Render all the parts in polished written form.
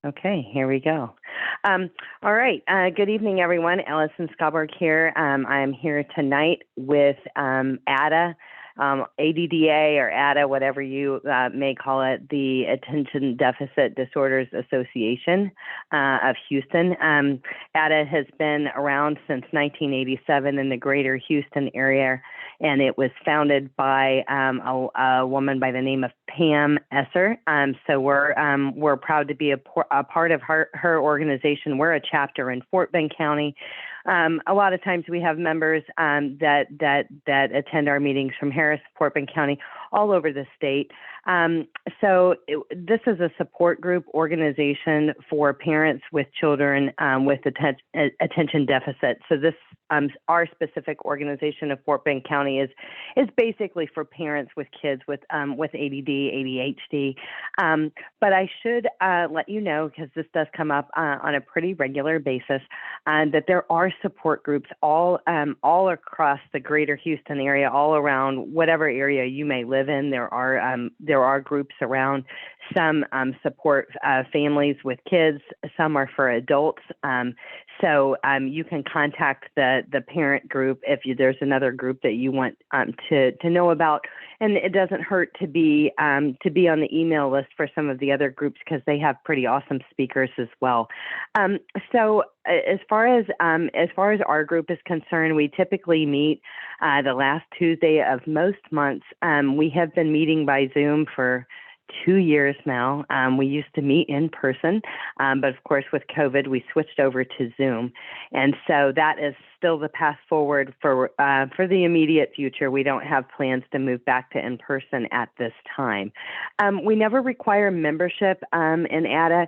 Okay, here we go. All right. Good evening, everyone. Allison Scoburg here. I'm here tonight with ADDA, ADDA or ADDA, whatever you may call it, the Attention Deficit Disorders Association of Houston. ADDA has been around since 1987 in the greater Houston area, and it was founded by a woman by the name of Pam Esser. So we're proud to be a part of her organization. We're a chapter in Fort Bend County. A lot of times we have members that attend our meetings from Harris, Fort Bend County, all over the state. This is a support group organization for parents with children with attention deficit. So this our specific organization of Fort Bend County is basically for parents with kids with ADD, ADHD. But I should let you know, because this does come up on a pretty regular basis, that there are support groups all across the greater Houston area, all around whatever area you may live in. There are groups around. Some support families with kids. Some are for adults. So you can contact the parent group if there's another group that you want to know about. And it doesn't hurt to be on the email list for some of the other groups, because they have pretty awesome speakers as well. So as far as our group is concerned, we typically meet the last Tuesday of most months. We have been meeting by Zoom for 2 years now. We used to meet in person, but of course with COVID, we switched over to Zoom. And so that is still the path forward for the immediate future. We don't have plans to move back to in person at this time. We never require membership in ADDA.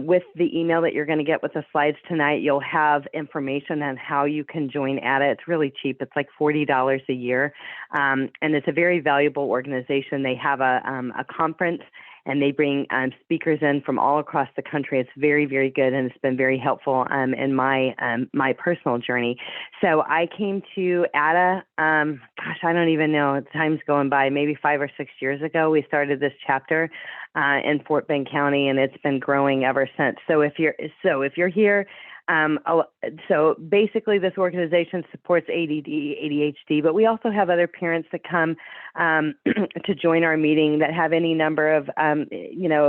With the email that you're going to get with the slides tonight, you'll have information on how you can join ADDA. It's really cheap. It's like $40 a year. And it's a very valuable organization. They have a conference, and they bring speakers in from all across the country. It's very, very good, and it's been very helpful in my personal journey. So I came to ADDA, gosh, I don't even know, time's going by, maybe 5 or 6 years ago. We started this chapter in Fort Bend County, and it's been growing ever since. So if you're here, so basically this organization supports ADD, ADHD, but we also have other parents that come to join our meeting that have any number of,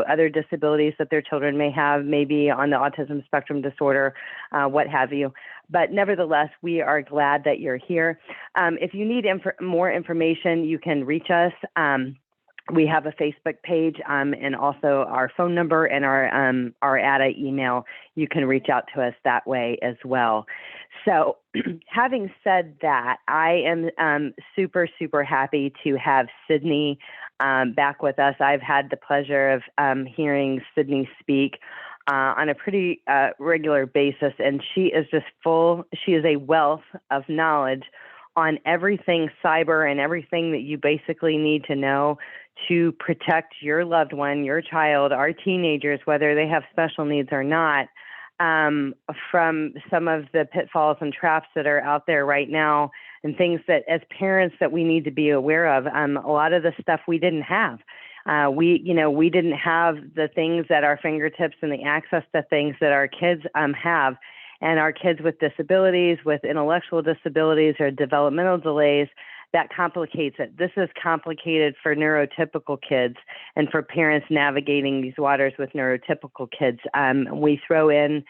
other disabilities that their children may have, maybe on the autism spectrum disorder, what have you. But nevertheless, we are glad that you're here. If you need more information, you can reach us. We have a Facebook page and also our phone number and our ADDA email. You can reach out to us that way as well. So having said that, I am super, super happy to have Sydney back with us. I've had the pleasure of hearing Sydney speak on a pretty regular basis, and she is a wealth of knowledge on everything cyber and everything that you basically need to know to protect your loved one, your child, our teenagers, whether they have special needs or not, from some of the pitfalls and traps that are out there right now, and things that as parents that we need to be aware of. A lot of the stuff we didn't have. We didn't have the things at our fingertips and the access to things that our kids have. And our kids with disabilities, with intellectual disabilities or developmental delays, that complicates it. This is complicated for neurotypical kids and for parents navigating these waters with neurotypical kids. We throw in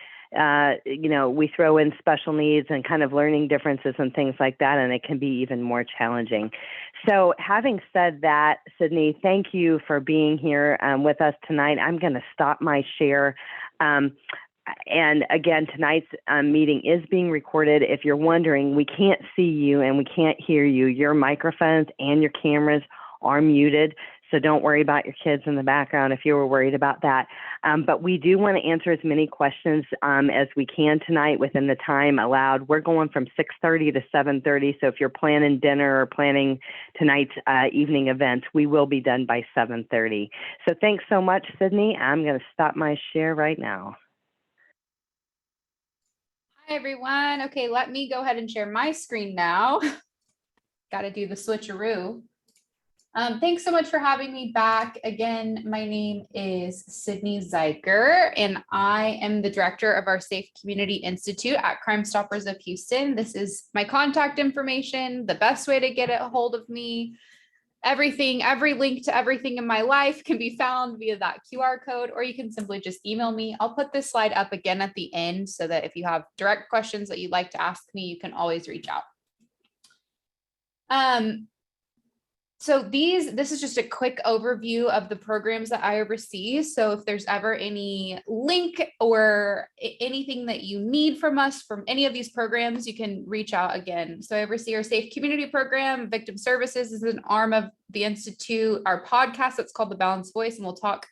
special needs and kind of learning differences and things like that, and it can be even more challenging. So having said that, Sydney, thank you for being here with us tonight. I'm going to stop my share. And again, tonight's meeting is being recorded. If you're wondering, we can't see you and we can't hear you. Your microphones and your cameras are muted, so don't worry about your kids in the background if you were worried about that. But we do want to answer as many questions as we can tonight within the time allowed. We're going from 6:30 to 7:30, so if you're planning dinner or planning tonight's evening events, we will be done by 7:30. So thanks so much, Sydney. I'm going to stop my share right now. Hi, everyone. Okay, let me go ahead and share my screen now. Got to do the switcheroo. Thanks so much for having me back. Again, my name is Sydney Zeiger, and I am the director of our Safe Community Institute at Crime Stoppers of Houston. This is my contact information, the best way to get a hold of me. Everything, every link to everything in my life can be found via that QR code, or you can simply just email me. I'll put this slide up again at the end so that if you have direct questions that you'd like to ask me, you can always reach out. So this is just a quick overview of the programs that I oversee. So if there's ever any link or anything that you need from us from any of these programs, you can reach out again. So I oversee our Safe Community Program. Victim Services is an arm of the Institute. Our podcast, that's called The Balanced Voice, and we'll talk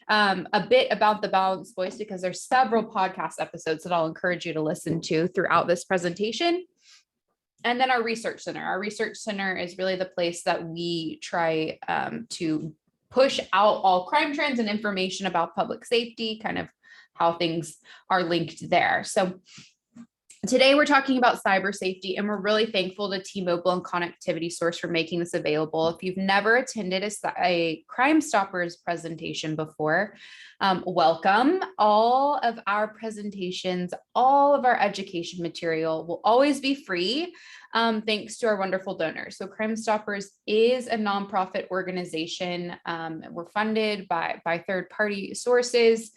a bit about The Balanced Voice because there's several podcast episodes that I'll encourage you to listen to throughout this presentation. And then our research center. Our research center is really the place that we try to push out all crime trends and information about public safety, kind of how things are linked there. So today we're talking about cyber safety, and we're really thankful to T-Mobile and Connectivity Source for making this available. If you've never attended a Crime Stoppers presentation before, welcome. All of our presentations, all of our education material will always be free, thanks to our wonderful donors. So Crime Stoppers is a nonprofit organization. We're funded by third-party sources.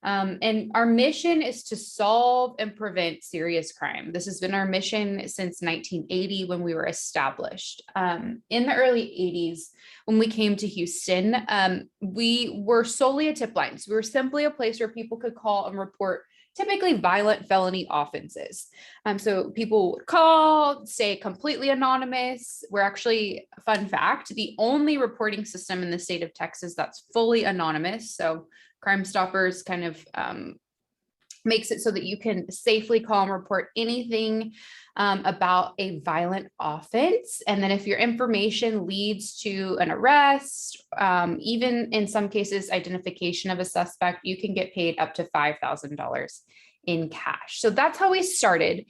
And our mission is to solve and prevent serious crime. This has been our mission since 1980 when we were established. In the early 80s, when we came to Houston, we were solely a tip line. So we were simply a place where people could call and report typically violent felony offenses. So people would call, stay completely anonymous. We're actually, fun fact, the only reporting system in the state of Texas that's fully anonymous. So Crime Stoppers kind of makes it so that you can safely call and report anything about a violent offense. And then if your information leads to an arrest, even in some cases, identification of a suspect, you can get paid up to $5,000 in cash. So that's how we started.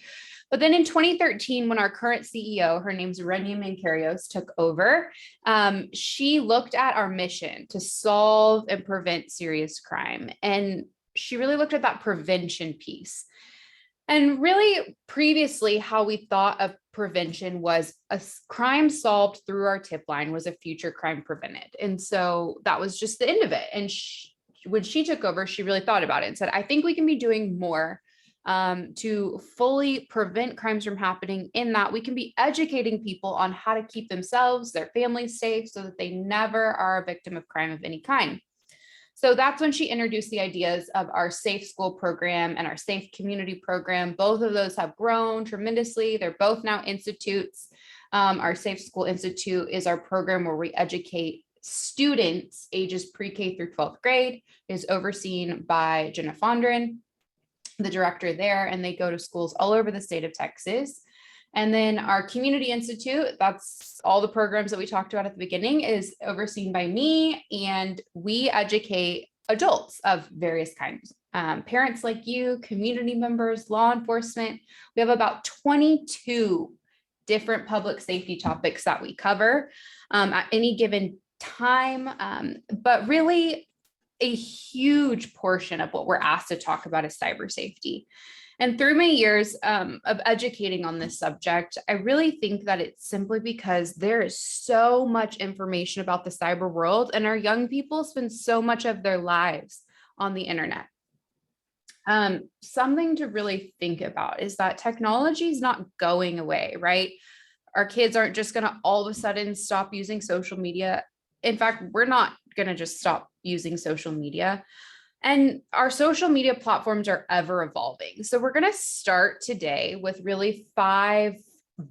But then in 2013, when our current CEO, her name's Renia Mancarios, took over, she looked at our mission to solve and prevent serious crime. And she really looked at that prevention piece. And really previously, how we thought of prevention was a crime solved through our tip line was a future crime prevented. And so that was just the end of it. And when she took over, she really thought about it and said, I think we can be doing more to fully prevent crimes from happening, in that we can be educating people on how to keep themselves, their families safe so that they never are a victim of crime of any kind. So that's when she introduced the ideas of our Safe School program and our Safe Community program. Both of those have grown tremendously. They're both now institutes. Our Safe School Institute is our program where we educate students ages pre-K through 12th grade. It is overseen by Jenna Fondren, the director there, and they go to schools all over the state of Texas. And then our Community Institute, that's all the programs that we talked about at the beginning, is overseen by me, and we educate adults of various kinds. Parents like you, community members, law enforcement. We have about 22 different public safety topics that we cover at any given time, but really a huge portion of what we're asked to talk about is cyber safety. And through my years of educating on this subject, I really think that it's simply because there is so much information about the cyber world, and our young people spend so much of their lives on the internet. Something to really think about is that technology is not going away, right? Our kids aren't just going to all of a sudden stop using social media. In fact, we're not going to just stop using social media. And our social media platforms are ever evolving. So we're going to start today with really 5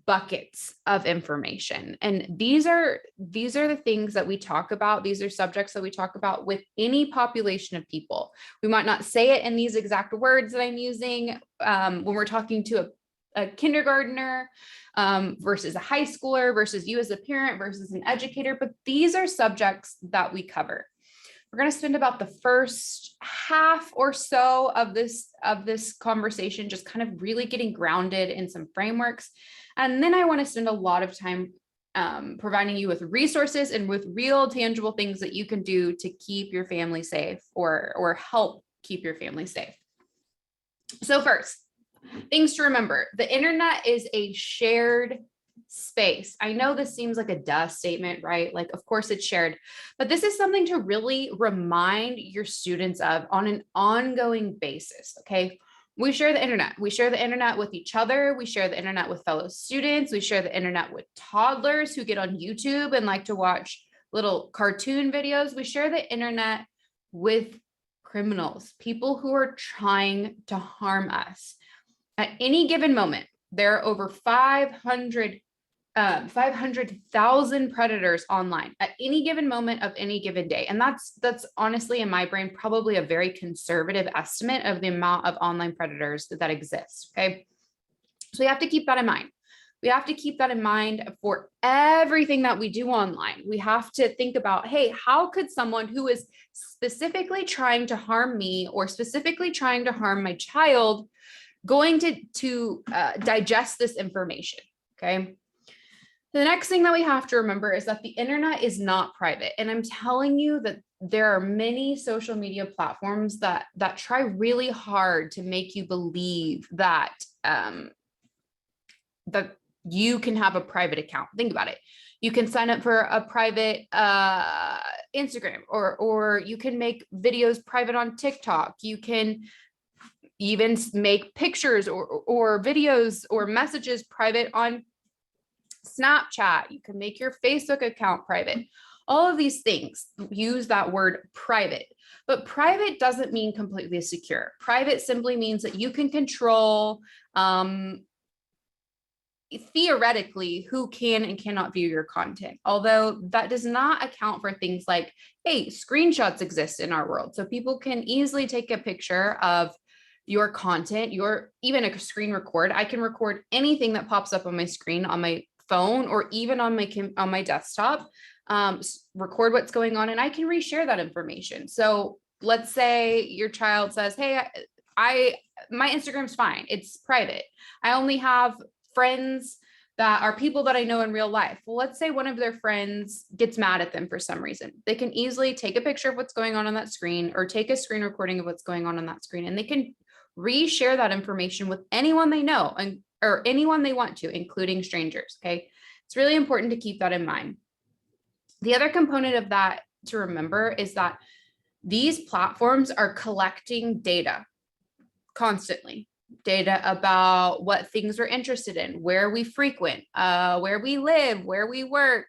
buckets of information. And these are the things that we talk about. These are subjects that we talk about with any population of people. We might not say it in these exact words that I'm using when we're talking to a kindergartner versus a high schooler versus you as a parent versus an educator, but these are subjects that we cover. We're going to spend about the first half or so of this conversation just kind of really getting grounded in some frameworks. And then I want to spend a lot of time providing you with resources and with real tangible things that you can do to keep your family safe or help keep your family safe. So first, things to remember: the internet is a shared space. I know this seems like a duh statement, right? Like, of course it's shared, but this is something to really remind your students of on an ongoing basis, okay? We share the internet. We share the internet with each other. We share the internet with fellow students. We share the internet with toddlers who get on YouTube and like to watch little cartoon videos. We share the internet with criminals, people who are trying to harm us. At any given moment, there are over 500,000 predators online at any given moment of any given day. And that's honestly, in my brain, probably a very conservative estimate of the amount of online predators that exist, okay? So we have to keep that in mind. We have to keep that in mind for everything that we do online. We have to think about, hey, how could someone who is specifically trying to harm me or specifically trying to harm my child going to digest this information, okay? The next thing that we have to remember is that the internet is not private. And I'm telling you that there are many social media platforms that try really hard to make you believe that that you can have a private account. Think about it. You can sign up for a private Instagram, or you can make videos private on TikTok. You can even make pictures or videos or messages private on Snapchat. You can make your Facebook account private. All of these things use that word private, but private doesn't mean completely secure. Private simply means that you can control, theoretically, who can and cannot view your content. Although that does not account for things like, hey, screenshots exist in our world. So people can easily take a picture of your content, even a screen record. I can record anything that pops up on my screen on my phone or even on my desktop, record what's going on, and I can reshare that information. So let's say your child says, hey, my Instagram's fine, it's private. I only have friends that are people that I know in real life. Well, let's say one of their friends gets mad at them for some reason. They can easily take a picture of what's going on that screen or take a screen recording of what's going on that screen, and they can reshare that information with anyone they know or anyone they want to, including strangers, okay? It's really important to keep that in mind. The other component of that to remember is that these platforms are collecting data constantly. Data about what things we're interested in, where we frequent, where we live, where we work,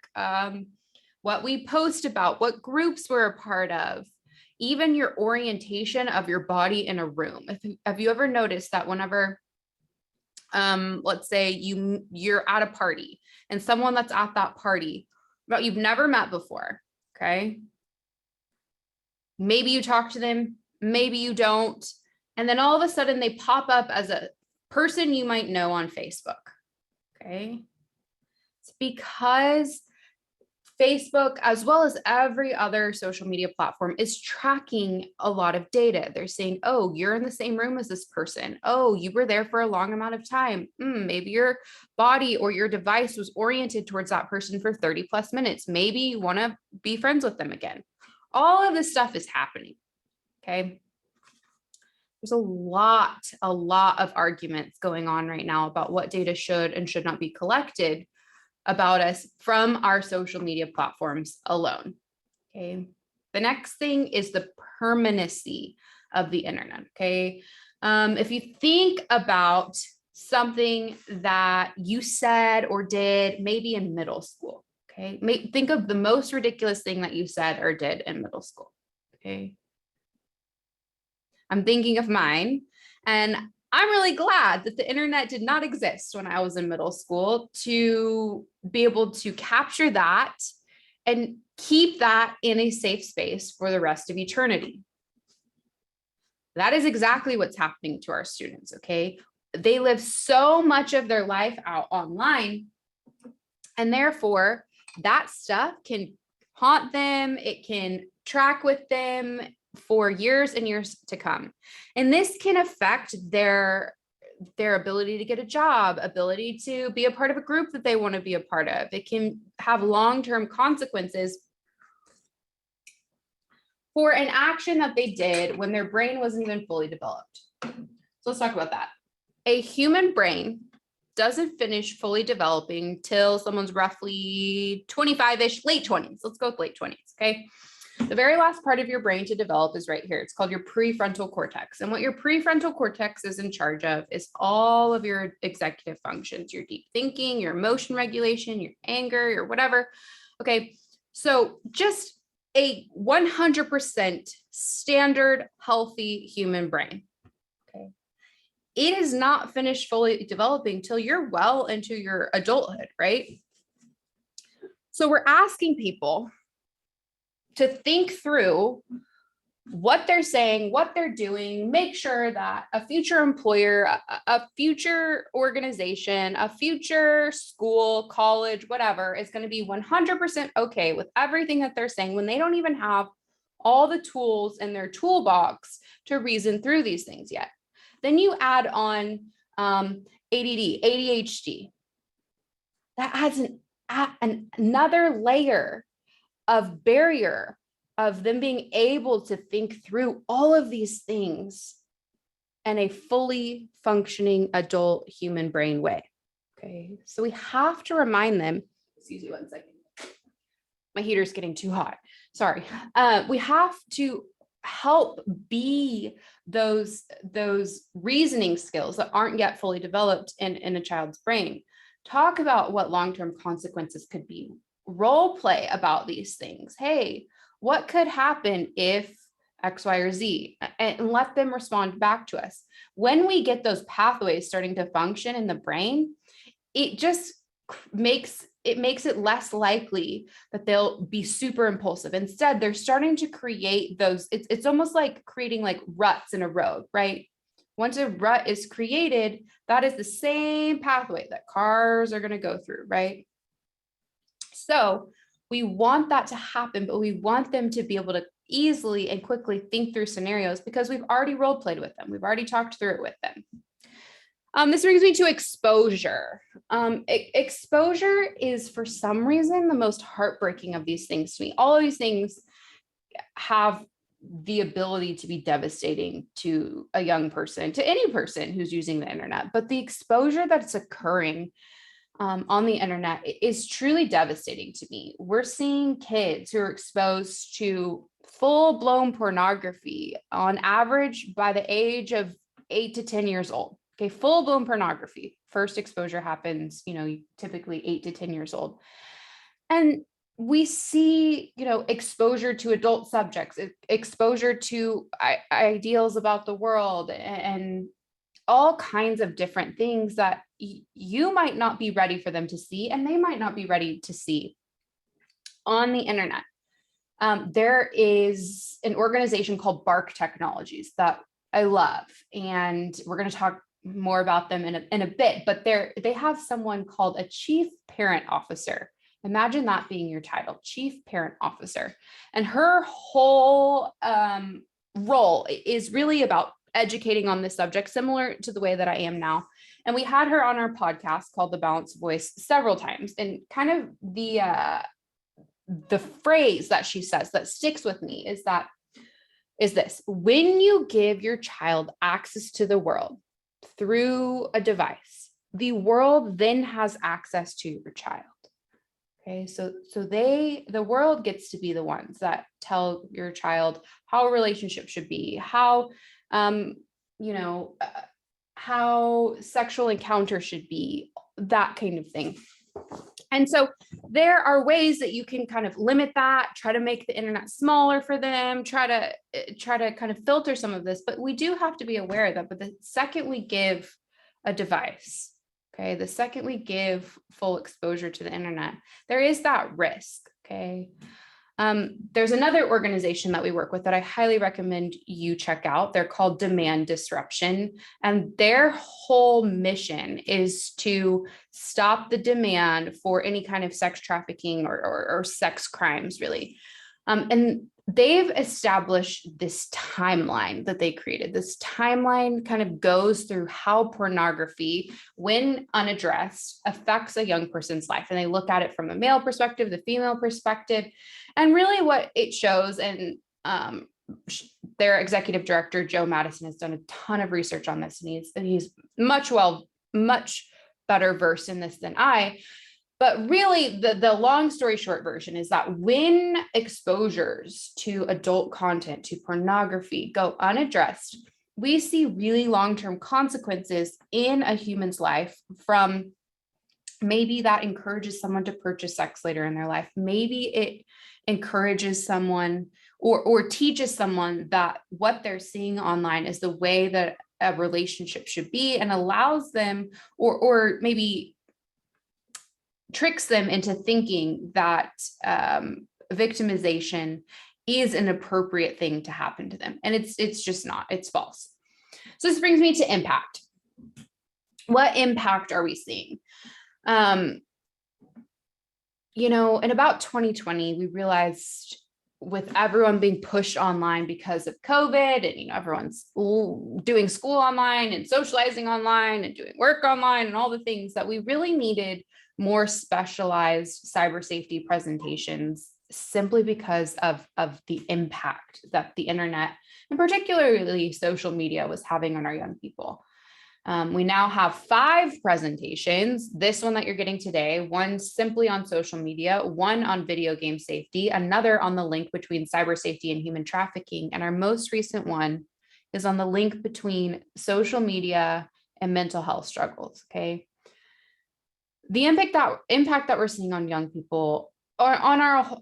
what we post about, what groups we're a part of, even your orientation of your body in a room. Have you ever noticed that whenever, let's say you're at a party and someone that's at that party, but you've never met before, okay? Maybe you talk to them, maybe you don't. And then all of a sudden they pop up as a person you might know on Facebook, okay? It's because Facebook, as well as every other social media platform, is tracking a lot of data. They're saying, oh, you're in the same room as this person. Oh, you were there for a long amount of time. Maybe your body or your device was oriented towards that person for 30 plus minutes. Maybe you want to be friends with them again. All of this stuff is happening, okay? There's a lot of arguments going on right now about what data should and should not be collected about us from our social media platforms alone, okay? The next thing is the permanency of the internet, okay? If you think about something that you said or did maybe in middle school, okay? Think of the most ridiculous thing that you said or did in middle school, okay? I'm thinking of mine, and I'm really glad that the internet did not exist when I was in middle school to be able to capture that and keep that in a safe space for the rest of eternity. That is exactly what's happening to our students, okay? They live so much of their life out online, and therefore that stuff can haunt them, it can track with them for years and years to come. And this can affect their their ability to get a job, ability to be a part of a group that they want to be a part of. It can have long-term consequences for an action that they did when their brain wasn't even fully developed. So let's talk about that. A human brain doesn't finish fully developing till someone's roughly 25-ish, late 20s. Let's go with late 20s, okay? The very last part of your brain to develop is right here. It's called your prefrontal cortex. And what your prefrontal cortex is in charge of is all of your executive functions, your deep thinking, your emotion regulation, your anger, your whatever. Okay, so just a 100% standard healthy human brain. Okay. It is not finished fully developing till you're well into your adulthood, right? So we're asking people to think through what they're saying, what they're doing, make sure that a future employer, a future organization, a future school, college, whatever, is going to be 100% okay with everything that they're saying when they don't even have all the tools in their toolbox to reason through these things yet. Then you add on ADD, ADHD. That adds another layer of barrier of them being able to think through all of these things in a fully functioning adult human brain way. Okay, so we have to remind them, excuse me 1 second. My heater's getting too hot. Sorry. We have to help be those reasoning skills that aren't yet fully developed in a child's brain. Talk about what long-term consequences could be. Role play about these things. Hey, what could happen if X, Y, or Z? And let them respond back to us. When we get those pathways starting to function in the brain, it just makes it less likely that they'll be super impulsive. Instead, they're starting to create those, it's almost like creating like ruts in a road, right? Once a rut is created, that is the same pathway that cars are going to go through, right? So we want that to happen, but we want them to be able to easily and quickly think through scenarios because we've already role played with them. We've already talked through it with them. This brings me to exposure. Exposure is, for some reason, the most heartbreaking of these things to me. All of these things have the ability to be devastating to a young person, to any person who's using the internet. But the exposure that's occurring on the internet is truly devastating to me. We're seeing kids who are exposed to full-blown pornography on average by the age of 8 to 10 years old. Okay, full-blown pornography. First exposure happens, typically 8 to 10 years old. And we see, exposure to adult subjects, exposure to ideals about the world and all kinds of different things that you might not be ready for them to see, and they might not be ready to see on the internet. There is an organization called Bark Technologies that I love, and we're going to talk more about them in a bit, but they have someone called a chief parent officer. Imagine that being your title, chief parent officer. And her whole role is really about educating on this subject, similar to the way that I am now. And we had her on our podcast called The Balanced Voice several times. And kind of the phrase that she says that sticks with me is this: when you give your child access to the world through a device, the world then has access to your child. Okay, so the world gets to be the ones that tell your child how a relationship should be, how how sexual encounter should be, that kind of thing. And so there are ways that you can kind of limit that, try to make the internet smaller for them, try to kind of filter some of this, but we do have to be aware of that. But the second we give a device, okay, the second we give full exposure to the internet, there is that risk, okay? There's another organization that we work with that I highly recommend you check out. They're called Demand Disruption, and their whole mission is to stop the demand for any kind of sex trafficking or sex crimes, really. And they've established this timeline that they created. This timeline kind of goes through how pornography, when unaddressed, affects a young person's life. And they look at it from a male perspective, the female perspective, and really what it shows. And their executive director, Joe Madison, has done a ton of research on this, and he's much better versed in this than I. But really, the long story short version is that when exposures to adult content, to pornography, go unaddressed, we see really long-term consequences in a human's life. From maybe that encourages someone to purchase sex later in their life. Maybe it encourages someone or teaches someone that what they're seeing online is the way that a relationship should be, and allows them or maybe tricks them into thinking that victimization is an appropriate thing to happen to them. And it's just not, it's false. So this brings me to impact. What impact are we seeing? In about 2020, we realized, with everyone being pushed online because of COVID, and everyone's doing school online and socializing online and doing work online and all the things, that we really needed more specialized cyber safety presentations, simply because of the impact that the internet, and particularly social media, was having on our young people. We now have 5 presentations. This one that you're getting today, one simply on social media, one on video game safety, another on the link between cyber safety and human trafficking. And our most recent one is on the link between social media and mental health struggles. Okay. The impact that we're seeing on young people, or on our,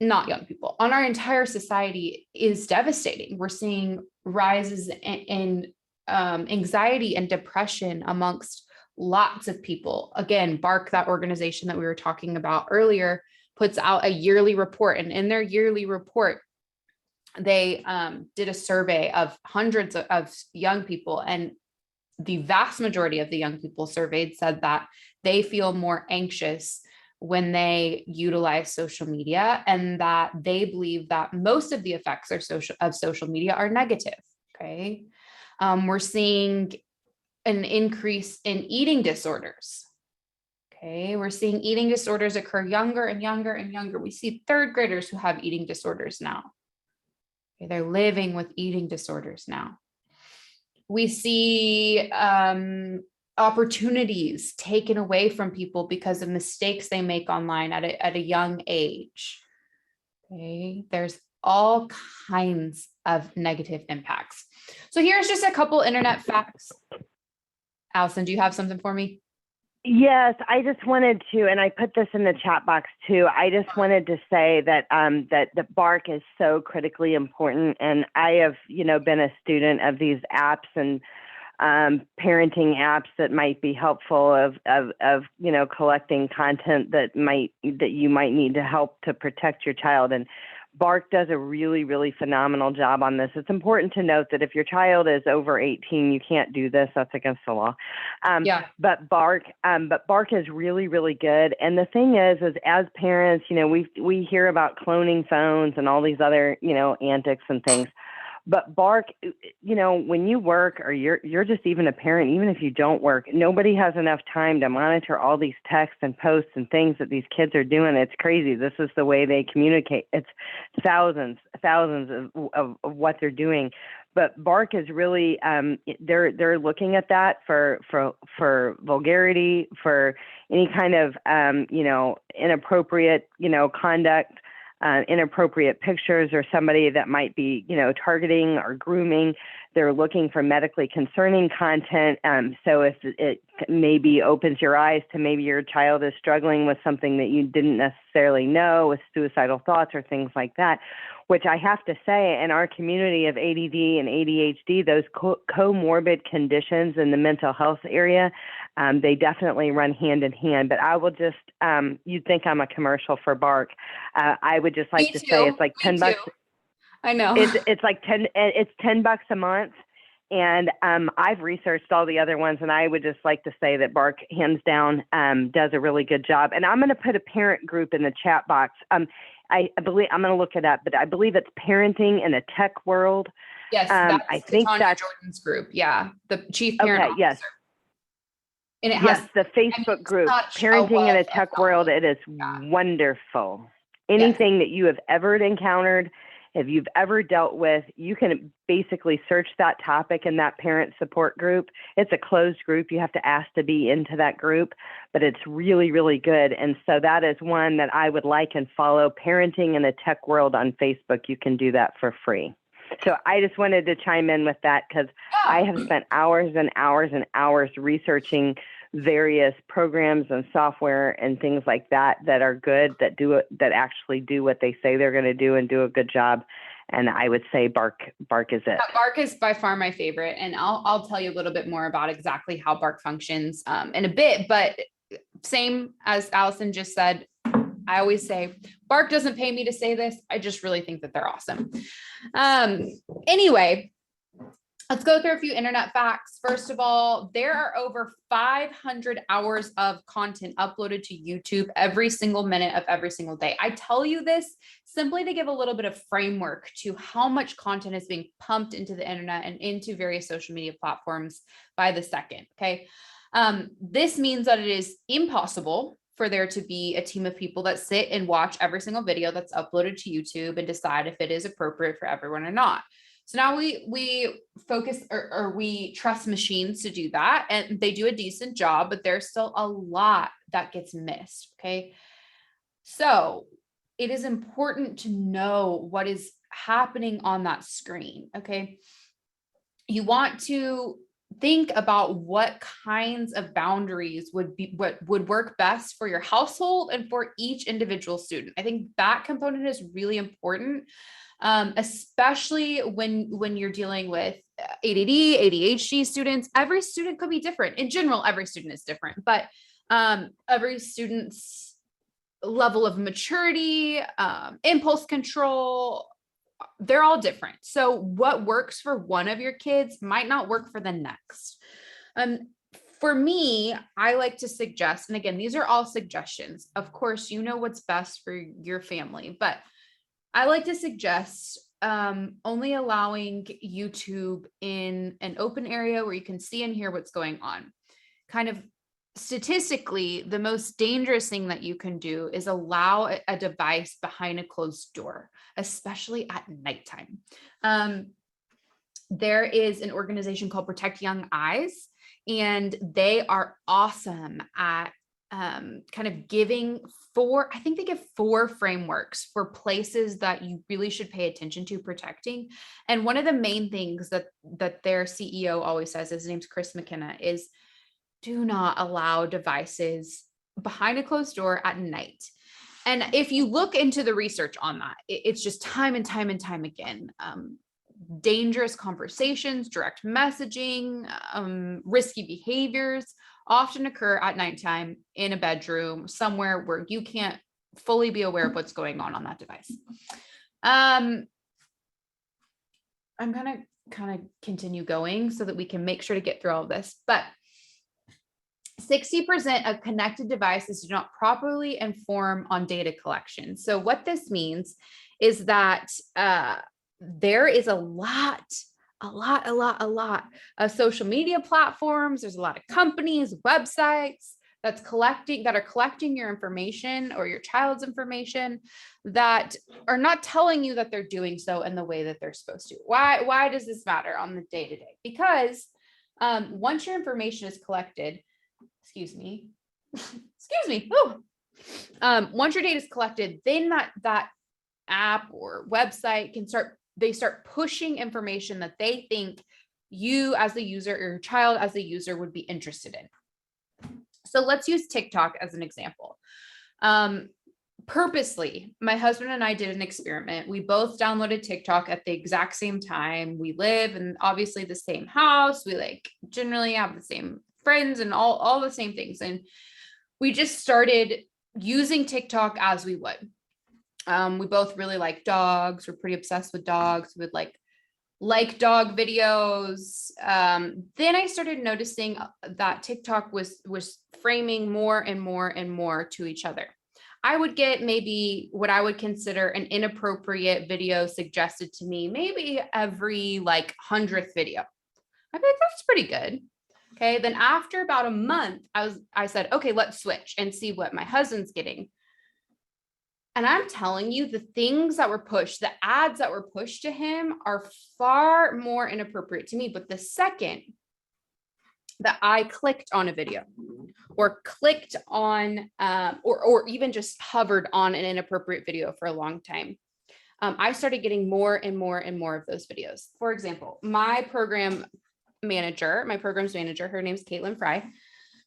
not young people, on our entire society, is devastating. We're seeing rises in anxiety and depression amongst lots of people. Again, BARC, that organization that we were talking about earlier, puts out a yearly report. And in their yearly report, they did a survey of hundreds of young people. And the vast majority of the young people surveyed said that they feel more anxious when they utilize social media, and that they believe that most of the effects of social media are negative. Okay. We're seeing an increase in eating disorders. Okay. We're seeing eating disorders occur younger and younger and younger. We see 3rd graders who have eating disorders now. Okay. They're living with eating disorders now. We see opportunities taken away from people because of mistakes they make online at a young age. Okay. There's all kinds of negative impacts. So here's just a couple internet facts. Allison, do you have something for me? Yes, I just wanted to, and I put this in the chat box too. I just wanted to say that that the BARC is so critically important, and I have, been a student of these apps and parenting apps that might be helpful of collecting content that you might need to help to protect your child. And BARC does a really, really phenomenal job on this. It's important to note that if your child is over 18, you can't do this. That's against the law. But BARC is really, really good. And the thing is as parents, we hear about cloning phones and all these other, antics and things. But BARC, when you work, or you're just even a parent, even if you don't work, nobody has enough time to monitor all these texts and posts and things that these kids are doing. It's crazy. This is the way they communicate. It's thousands of what they're doing. But BARC is really, they're looking at that for vulgarity, for any kind of, inappropriate, conduct. Inappropriate pictures, or somebody that might be, targeting or grooming. They're looking for medically concerning content. So if it maybe opens your eyes to maybe your child is struggling with something that you didn't necessarily know, with suicidal thoughts or things like that, which I have to say, in our community of ADD and ADHD, those comorbid conditions in the mental health area, they definitely run hand in hand. But I will just, you'd think I'm a commercial for BARC. I would just like to say it's like $10. I know. It's like $10 a month. And I've researched all the other ones, and I would just like to say that BARC, hands down, does a really good job. And I'm going to put a parent group in the chat box. I believe, I'm going to look it up, but I believe it's Parenting in a Tech World. Yes, I that's think Tanya that's Jordan's group. Yeah, the chief parent okay. Yes. officer. And it Yes, has, the Facebook group, such a Parenting in a wealth of Tech World. knowledge. It is Yeah. wonderful. Yes. Anything that you have ever encountered, if you've ever dealt with, you can basically search that topic in that parent support group. It's a closed group. You have to ask to be into that group, but it's really, really good. And so that is one that I would like and follow. Parenting in a Tech World on Facebook. You can do that for free. So I just wanted to chime in with that because I have spent hours and hours and hours researching various programs and software and things like that that are good, that do it, that actually do what they say they're going to do and do a good job. And I would say Bark is it. Bark is by far my favorite, and I'll tell you a little bit more about exactly how Bark functions in a bit. But same as Allison just said, I always say Bark doesn't pay me to say this. I just really think that they're awesome. Anyway, let's go through a few internet facts. First of all, there are over 500 hours of content uploaded to YouTube every single minute of every single day. I tell you this simply to give a little bit of framework to how much content is being pumped into the internet and into various social media platforms by the second. Okay. This means that it is impossible for there to be a team of people that sit and watch every single video that's uploaded to YouTube and decide if it is appropriate for everyone or not. So now we focus or we trust machines to do that, and they do a decent job, but there's still a lot that gets missed. Okay. So it is important to know what is happening on that screen. Okay. You want to think about what kinds of boundaries would work best for your household and for each individual student. I think that component is really important, especially when you're dealing with ADD, ADHD students. Every student could be different. In general, every student is different, but every student's level of maturity, impulse control, they're all different. So what works for one of your kids might not work for the next. For me, I like to suggest, and again, these are all suggestions. Of course, you know what's best for your family, but I like to suggest only allowing YouTube in an open area where you can see and hear what's going on. Kind of statistically, the most dangerous thing that you can do is allow a device behind a closed door, especially at nighttime. There is an organization called Protect Young Eyes, and they are awesome at kind of giving I think they give 4 frameworks for places that you really should pay attention to protecting. And one of the main things that their CEO always says, his name's Chris McKenna, is do not allow devices behind a closed door at night. And if you look into the research on that, it's just time and time and time again. Dangerous conversations, direct messaging, risky behaviors often occur at nighttime in a bedroom, somewhere where you can't fully be aware of what's going on that device. I'm gonna kind of continue going so that we can make sure to get through all of this, but 60% of connected devices do not properly inform on data collection. So what this means is that there is a lot of social media platforms. There's a lot of companies, websites that are collecting your information or your child's information that are not telling you that they're doing so in the way that they're supposed to. Why does this matter on the day-to-day? Because once your information is collected, once your data is collected, then that app or website start pushing information that they think you as the user or your child as a user would be interested in. So let's use TikTok as an example. Purposely, my husband and I did an experiment. We both downloaded TikTok at the exact same time. We live in obviously the same house. We generally have the same friends and all the same things. And we just started using TikTok as we would. We both really like dogs. We're pretty obsessed with dogs. We would like dog videos. Then I started noticing that TikTok was framing more and more and more to each other. I would get maybe what I would consider an inappropriate video suggested to me, maybe every like 100th video. I'd be like, that's pretty good. Okay. Then after about a month, I said, okay, let's switch and see what my husband's getting. And I'm telling you, the things that were pushed, the ads that were pushed to him are far more inappropriate to me. But the second that I clicked on a video or clicked on, or even just hovered on an inappropriate video for a long time, I started getting more and more and more of those videos. For example, my programs manager, her name's Caitlin Fry.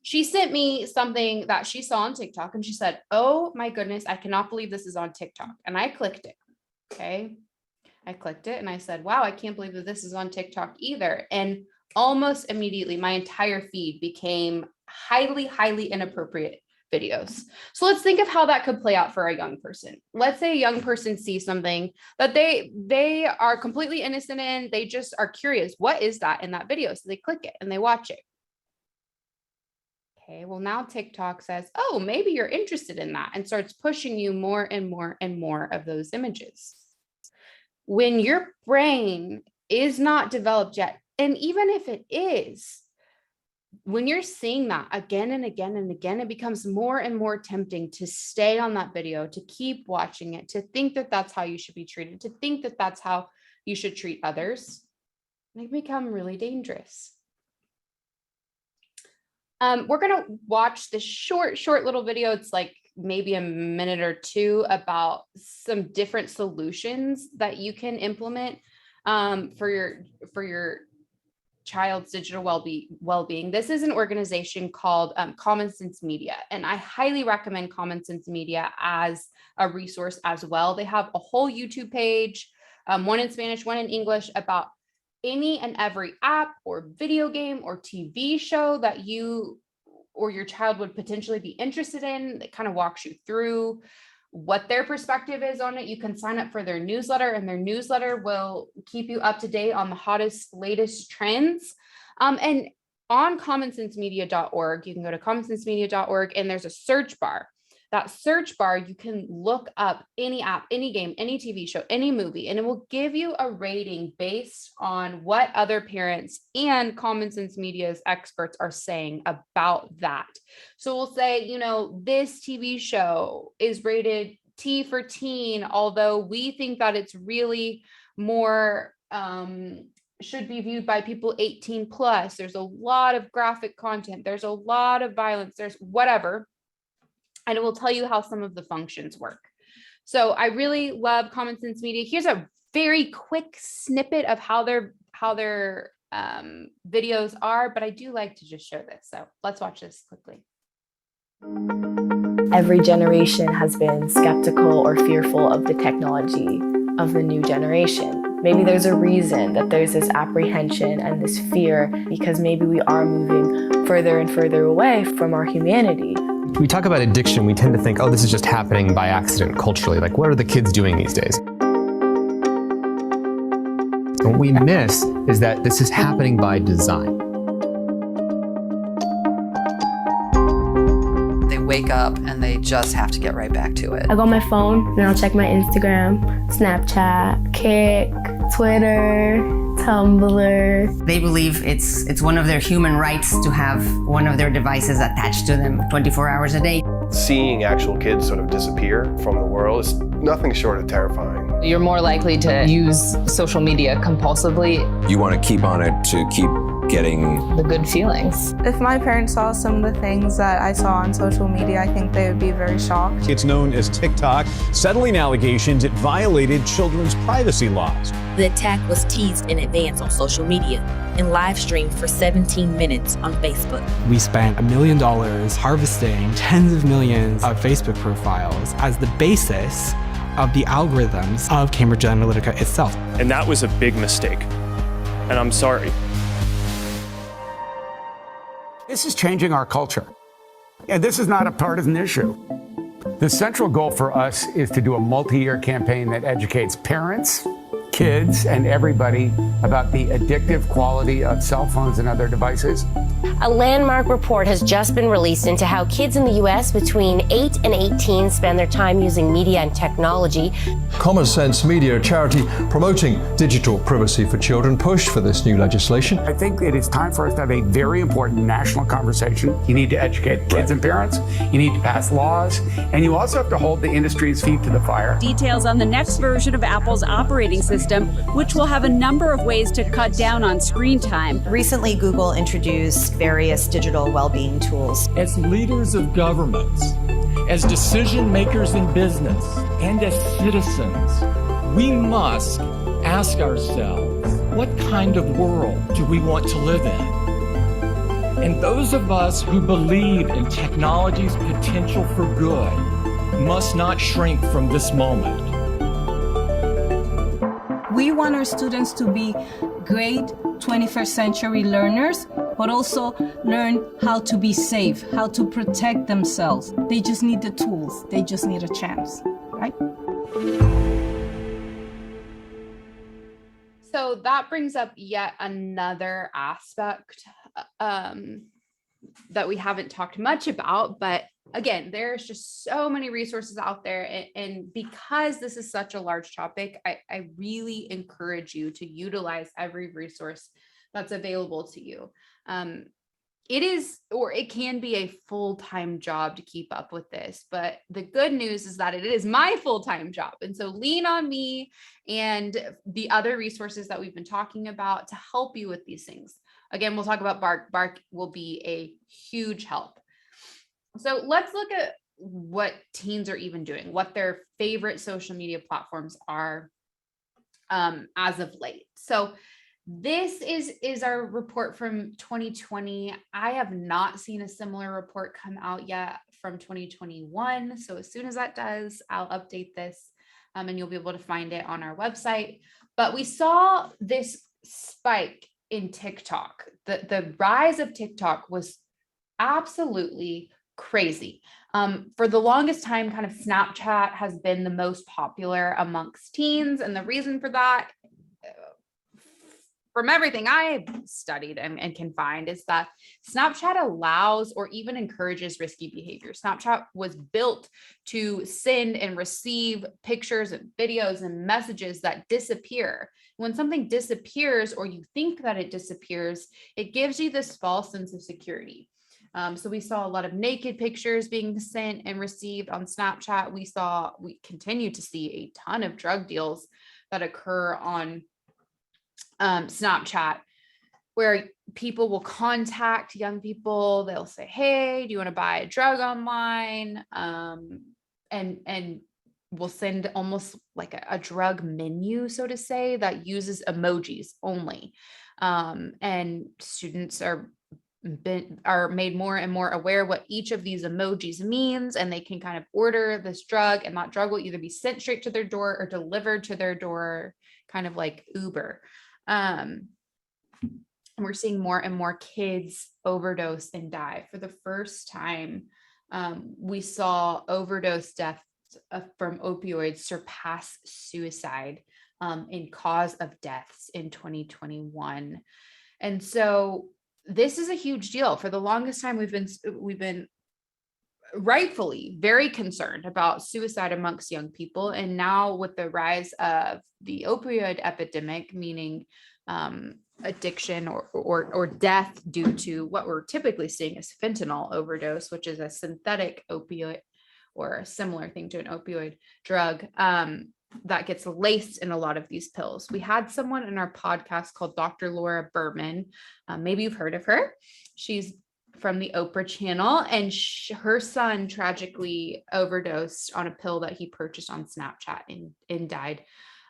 She sent me something that she saw on TikTok and she said, oh my goodness, I cannot believe this is on TikTok. And I clicked it. Okay. I clicked it and I said, wow, I can't believe that this is on TikTok either. And almost immediately my entire feed became highly, highly inappropriate videos. So let's think of how that could play out for a young person. Let's say a young person sees something that they are completely innocent in. They just are curious. What is that in that video? So they click it and they watch it. Okay, well now TikTok says, oh, maybe you're interested in that, and starts pushing you more and more and more of those images. When your brain is not developed yet, and even if it is, when you're seeing that again and again and again, it becomes more and more tempting to stay on that video, to keep watching it, to think that that's how you should be treated, to think that that's how you should treat others. They become really dangerous. We're going to watch this short little video. It's like maybe a minute or two about some different solutions that you can implement for your child's digital well-being. This is an organization called Common Sense Media, and I highly recommend Common Sense Media as a resource as well. They have a whole YouTube page, one in Spanish, one in English, about any and every app or video game or TV show that you or your child would potentially be interested in. It kind of walks you through what their perspective is on it. You can sign up for their newsletter, and their newsletter will keep you up to date on the hottest, latest trends. And on commonsensemedia.org, you can go to commonsensemedia.org, and there's a search bar. That search bar, you can look up any app, any game, any TV show, any movie, and it will give you a rating based on what other parents and Common Sense Media's experts are saying about that. So we'll say, this TV show is rated T for teen, although we think that it's really more should be viewed by people 18 plus. There's a lot of graphic content. There's a lot of violence. There's whatever. And it will tell you how some of the functions work. So I really love Common Sense Media. Here's a very quick snippet of how their videos are, but I do like to just show this. So let's watch this quickly. Every generation has been skeptical or fearful of the technology of the new generation. Maybe there's a reason that there's this apprehension and this fear, because maybe we are moving further and further away from our humanity. We talk about addiction, we tend to think, oh, this is just happening by accident culturally. Like, what are the kids doing these days? What we miss is that this is happening by design. They wake up and they just have to get right back to it. I go on my phone and I'll check my Instagram, Snapchat, Kick, Twitter, Tumblr. They believe it's one of their human rights to have one of their devices attached to them 24 hours a day. Seeing actual kids sort of disappear from the world is nothing short of terrifying. You're more likely to use social media compulsively. You want to keep on it to keep getting the good feelings. If my parents saw some of the things that I saw on social media, I think they would be very shocked. It's known as Tick-Tock, settling allegations it violated children's privacy laws. The attack was teased in advance on social media and live streamed for 17 minutes on Facebook. We spent $1 million harvesting tens of millions of Facebook profiles as the basis of the algorithms of Cambridge Analytica itself. And that was a big mistake, and I'm sorry. This is changing our culture, and this is not a partisan issue. The central goal for us is to do a multi-year campaign that educates parents, kids and everybody about the addictive quality of cell phones and other devices. A landmark report has just been released into how kids in the U.S. between 8 and 18 spend their time using media and technology. Common Sense Media, a charity promoting digital privacy for children, pushed for this new legislation. I think it is time for us to have a very important national conversation. You need to educate kids and parents, you need to pass laws, and you also have to hold the industry's feet to the fire. Details on the next version of Apple's operating system, which will have a number of ways to cut down on screen time. Recently, Google introduced various digital well-being tools. As leaders of governments, as decision makers in business, and as citizens, we must ask ourselves, what kind of world do we want to live in? And those of us who believe in technology's potential for good must not shrink from this moment. We want our students to be great 21st century learners, but also learn how to be safe, how to protect themselves. They just need the tools. They just need a chance, right? So that brings up yet another aspect that we haven't talked much about, but again, there's just so many resources out there. And because this is such a large topic, I really encourage you to utilize every resource that's available to you. It is, or it can be, a full-time job to keep up with this, but the good news is that it is my full-time job. And so lean on me and the other resources that we've been talking about to help you with these things. Again, we'll talk about Bark. Bark will be a huge help. So let's look at what teens are even doing, what their favorite social media platforms are as of late. So this is our report from 2020. I have not seen a similar report come out yet from 2021. So as soon as that does, I'll update this and you'll be able to find it on our website. But we saw this spike in TikTok. The rise of TikTok was absolutely crazy. For the longest time, kind of Snapchat has been the most popular amongst teens. And the reason for that, from everything I've studied and can find, is that Snapchat allows or even encourages risky behavior. Snapchat was built to send and receive pictures and videos and messages that disappear. When something disappears, or you think that it disappears, it gives you this false sense of security. So we saw a lot of naked pictures being sent and received on Snapchat. We continue to see a ton of drug deals that occur on Snapchat, where people will contact young people. They'll say, hey, do you want to buy a drug online? And we'll send almost like a drug menu, so to say, that uses emojis only. And students are made more and more aware what each of these emojis means, and they can kind of order this drug, and that drug will either be sent straight to their door or delivered to their door, kind of like Uber. And we're seeing more and more kids overdose and die. For the first time, we saw overdose deaths from opioids surpass suicide in cause of deaths in 2021. And so this is a huge deal. For the longest time, we've been rightfully very concerned about suicide amongst young people. And now with the rise of the opioid epidemic, meaning addiction or death due to what we're typically seeing as fentanyl overdose, which is a synthetic opioid or a similar thing to an opioid drug that gets laced in a lot of these pills. We had someone in our podcast called Dr. Laura Berman. Maybe you've heard of her. She's from the Oprah channel, and her son tragically overdosed on a pill that he purchased on Snapchat and died.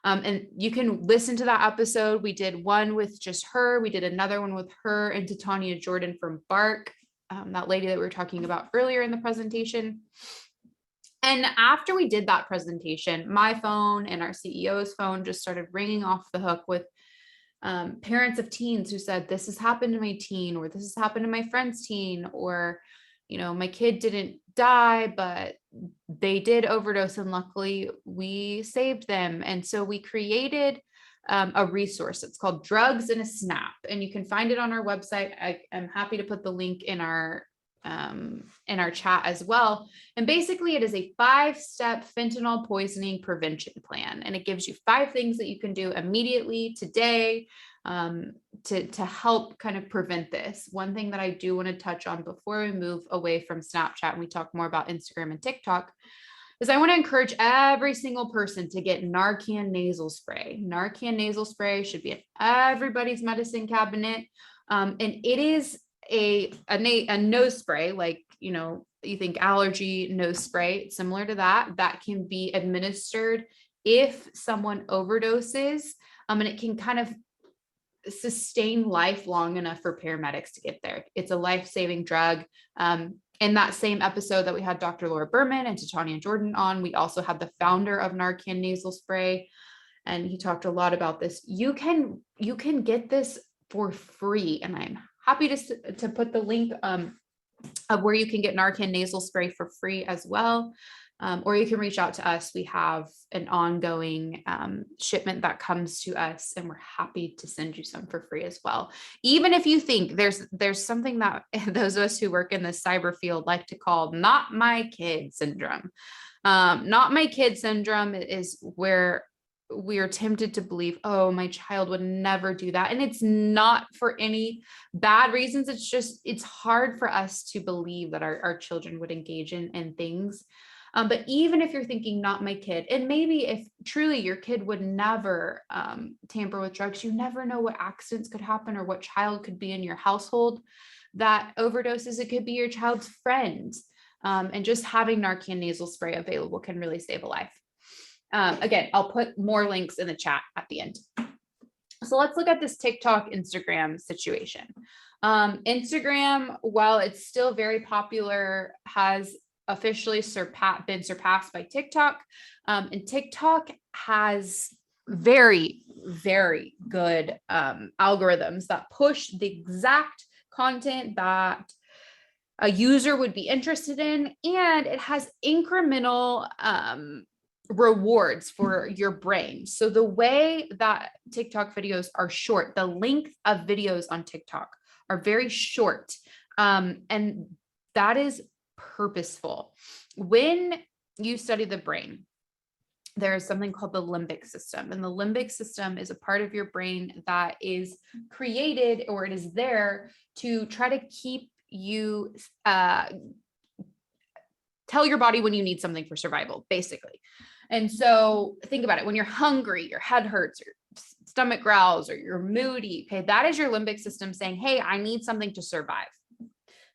And you can listen to that episode. We did one with just her. We did another one with her and Titania Jordan from Bark, that lady that we were talking about earlier in the presentation. And after we did that presentation, my phone and our CEO's phone just started ringing off the hook with parents of teens who said, this has happened to my teen, or this has happened to my friend's teen, or, you know, my kid didn't die, but they did overdose and luckily we saved them. And so we created a resource. It's called Drugs in a Snap, and you can find it on our website. I am happy to put the link in our chat as well. And basically it is a 5-step fentanyl poisoning prevention plan. And it gives you 5 things that you can do immediately today to help kind of prevent this. One thing that I do want to touch on before we move away from Snapchat and we talk more about Instagram and TikTok is I want to encourage every single person to get Narcan nasal spray. Narcan nasal spray should be in everybody's medicine cabinet. And it is a nose spray, like, you know, you think allergy nose spray, similar to that can be administered if someone overdoses, and it can kind of sustain life long enough for paramedics to get there. It's a life-saving drug. In that same episode that we had Dr. Laura Berman and Titania Jordan on, we also had the founder of Narcan nasal spray, and he talked a lot about this. You can get this for free, and I'm happy to put the link of where you can get Narcan nasal spray for free as well. Or you can reach out to us. We have an ongoing shipment that comes to us, and we're happy to send you some for free as well. Even if you think there's something that those of us who work in the cyber field like to call not my kid syndrome. Not my kid syndrome is where we are tempted to believe, oh, my child would never do that. And it's not for any bad reasons. It's just, it's hard for us to believe that our children would engage in things. But even if you're thinking not my kid, and maybe if truly your kid would never tamper with drugs, you never know what accidents could happen or what child could be in your household that overdoses. It could be your child's friend. And just having Narcan nasal spray available can really save a life. Again, I'll put more links in the chat at the end. So let's look at this TikTok Instagram situation. Instagram, while it's still very popular, has officially been surpassed by TikTok. And TikTok has very, very good algorithms that push the exact content that a user would be interested in. And it has incremental rewards for your brain. So the way that TikTok videos are short, the length of videos on TikTok are very short. And that is purposeful. When you study the brain, there is something called the limbic system, and the limbic system is a part of your brain that is created, or it is there to try to keep you tell your body when you need something for survival, basically. And so think about it. When you're hungry, your head hurts, your stomach growls, or you're moody, okay, that is your limbic system saying, hey, I need something to survive.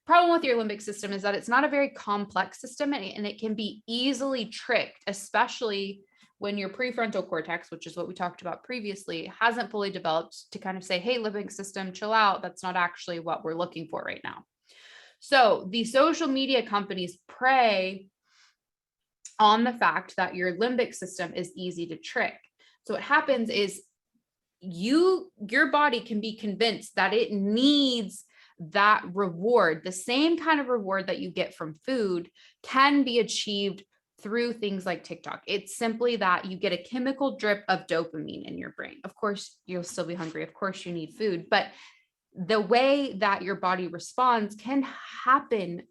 Problem with your limbic system is that it's not a very complex system, and it can be easily tricked, especially when your prefrontal cortex, which is what we talked about previously, hasn't fully developed to kind of say, hey, limbic system, chill out. That's not actually what we're looking for right now. So the social media companies prey on the fact that your limbic system is easy to trick. So what happens is your body can be convinced that it needs that reward. The same kind of reward that you get from food can be achieved through things like TikTok. It's simply that you get a chemical drip of dopamine in your brain. Of course, you'll still be hungry. Of course, you need food, but the way that your body responds can happen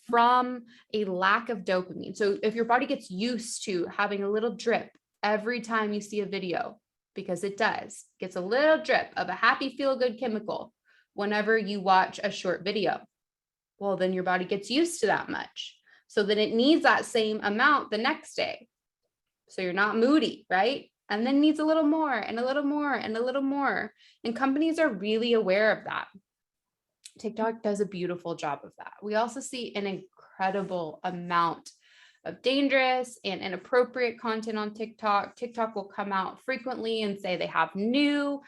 from a lack of dopamine. So if your body gets used to having a little drip every time you see a video, because it gets a little drip of a happy feel-good chemical whenever you watch a short video, well, then your body gets used to that much. So then it needs that same amount the next day. So you're not moody, right? And then needs a little more and a little more and a little more. And companies are really aware of that. TikTok does a beautiful job of that. We also see an incredible amount of dangerous and inappropriate content on TikTok. TikTok will come out frequently and say they have new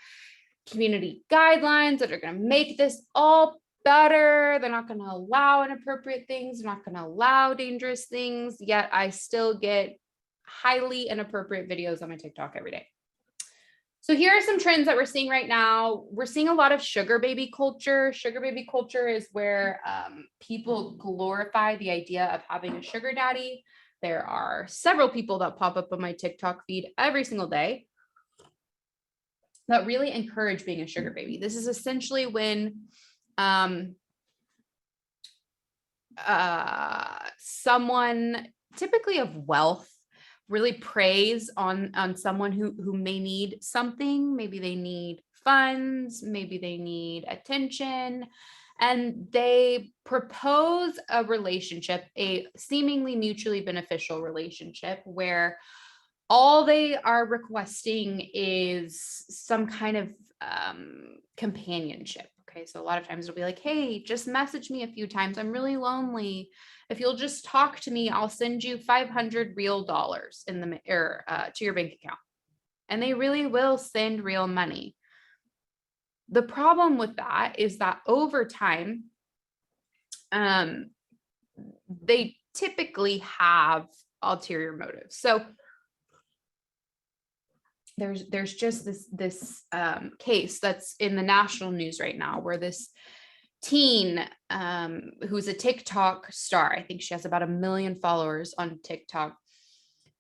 community guidelines that are going to make this all better. They're not going to allow inappropriate things. They're not going to allow dangerous things. Yet I still get highly inappropriate videos on my TikTok every day. So here are some trends that we're seeing right now. We're seeing a lot of sugar baby culture. Sugar baby culture is where people glorify the idea of having a sugar daddy. There are several people that pop up on my TikTok feed every single day that really encourage being a sugar baby. This is essentially when someone typically of wealth really preys on someone who may need something. Maybe they need funds, maybe they need attention, and they propose a relationship, a seemingly mutually beneficial relationship, where all they are requesting is some kind of companionship. Okay, so a lot of times it'll be like, hey, just message me a few times. I'm really lonely. If you'll just talk to me, I'll send you $500 real dollars in the to your bank account. And they really will send real money. The problem with that is that over time, they typically have ulterior motives. So there's just this case that's in the national news right now, where this teen who's a TikTok star, I think she has about 1 million followers on TikTok,